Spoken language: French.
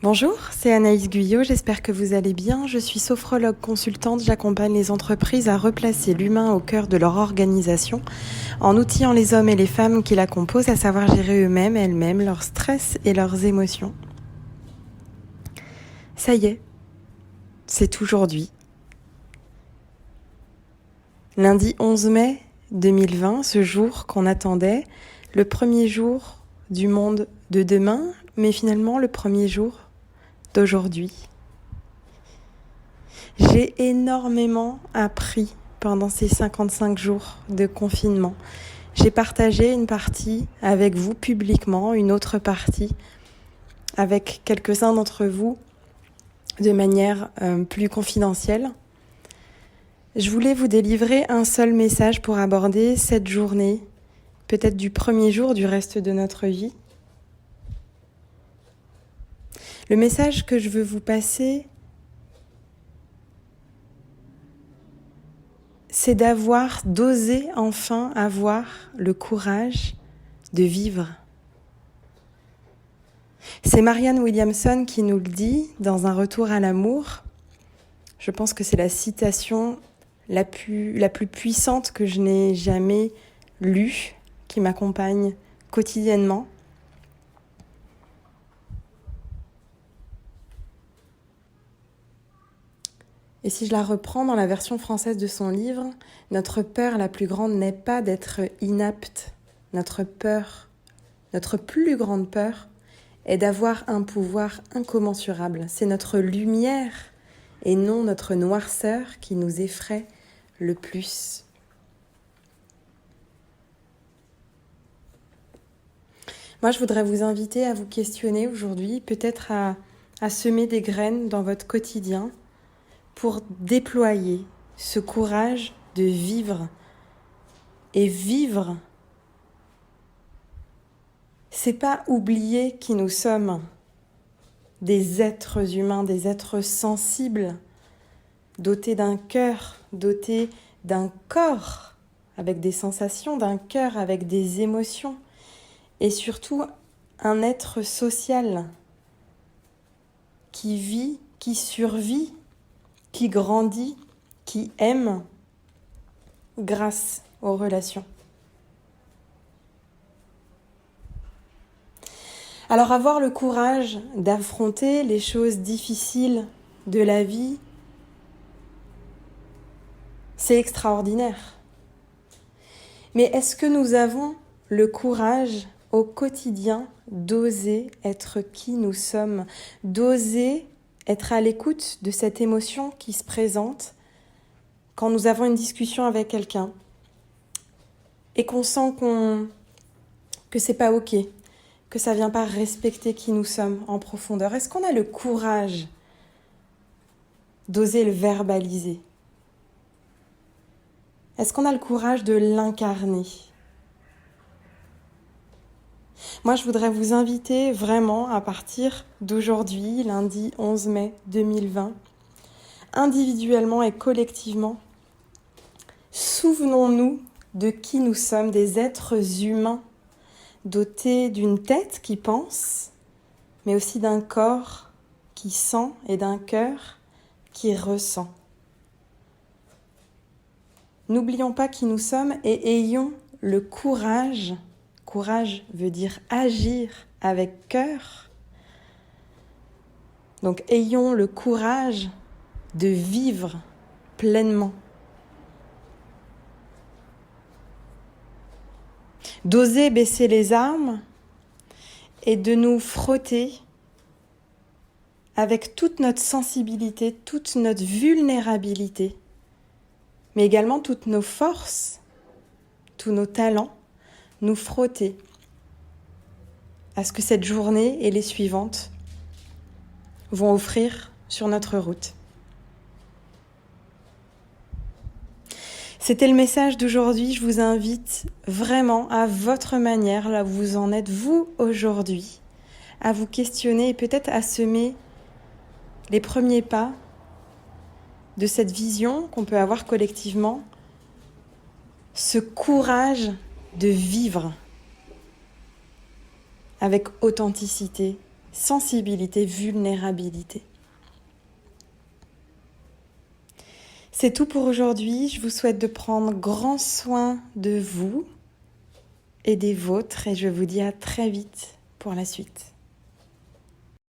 Bonjour, c'est Anaïs Guyot, j'espère que vous allez bien. Je suis sophrologue consultante, j'accompagne les entreprises à replacer l'humain au cœur de leur organisation en outillant les hommes et les femmes qui la composent à savoir gérer eux-mêmes, elles-mêmes, leur stress et leurs émotions. Ça y est, c'est aujourd'hui. Lundi 11 mai 2020, ce jour qu'on attendait, le premier jour du monde de demain, mais finalement le premier jour d'aujourd'hui. J'ai énormément appris pendant ces 55 jours de confinement. J'ai partagé une partie avec vous publiquement, une autre partie avec quelques-uns d'entre vous de manière plus confidentielle. Je voulais vous délivrer un seul message pour aborder cette journée, peut-être du premier jour du reste de notre vie. Le message que je veux vous passer, c'est d'oser enfin avoir le courage de vivre. C'est Marianne Williamson qui nous le dit dans Un retour à l'amour. Je pense que c'est la citation la plus puissante que je n'ai jamais lue, qui m'accompagne quotidiennement. Et si je la reprends dans la version française de son livre, notre peur la plus grande n'est pas d'être inapte. Notre plus grande peur est d'avoir un pouvoir incommensurable. C'est notre lumière et non notre noirceur qui nous effraie le plus. Moi, je voudrais vous inviter à vous questionner aujourd'hui, peut-être à semer des graines dans votre quotidien pour déployer ce courage de vivre. Et vivre, c'est pas oublier qui nous sommes, des êtres humains, des êtres sensibles, dotés d'un cœur, dotés d'un corps avec des sensations, d'un cœur avec des émotions, et surtout un être social qui vit, qui survit, qui grandit, qui aime grâce aux relations. Alors avoir le courage d'affronter les choses difficiles de la vie, c'est extraordinaire. Mais est-ce que nous avons le courage au quotidien d'oser être qui nous sommes, d'oser être à l'écoute de cette émotion qui se présente quand nous avons une discussion avec quelqu'un et qu'on sent que c'est pas ok, que ça vient pas respecter qui nous sommes en profondeur? Est-ce qu'on a le courage d'oser le verbaliser? Est-ce qu'on a le courage de l'incarner? Moi, je voudrais vous inviter vraiment à partir d'aujourd'hui, lundi 11 mai 2020, individuellement et collectivement, souvenons-nous de qui nous sommes, des êtres humains dotés d'une tête qui pense, mais aussi d'un corps qui sent et d'un cœur qui ressent. N'oublions pas qui nous sommes et ayons le courage. Courage veut dire agir avec cœur. Donc ayons le courage de vivre pleinement. D'oser baisser les armes et de nous frotter avec toute notre sensibilité, toute notre vulnérabilité, mais également toutes nos forces, tous nos talents, nous frotter à ce que cette journée et les suivantes vont offrir sur notre route. C'était le message d'aujourd'hui. Je vous invite vraiment à votre manière, là où vous en êtes vous aujourd'hui, à vous questionner et peut-être à semer les premiers pas de cette vision qu'on peut avoir collectivement, ce courage de vivre avec authenticité, sensibilité, vulnérabilité. C'est tout pour aujourd'hui. Je vous souhaite de prendre grand soin de vous et des vôtres et je vous dis à très vite pour la suite.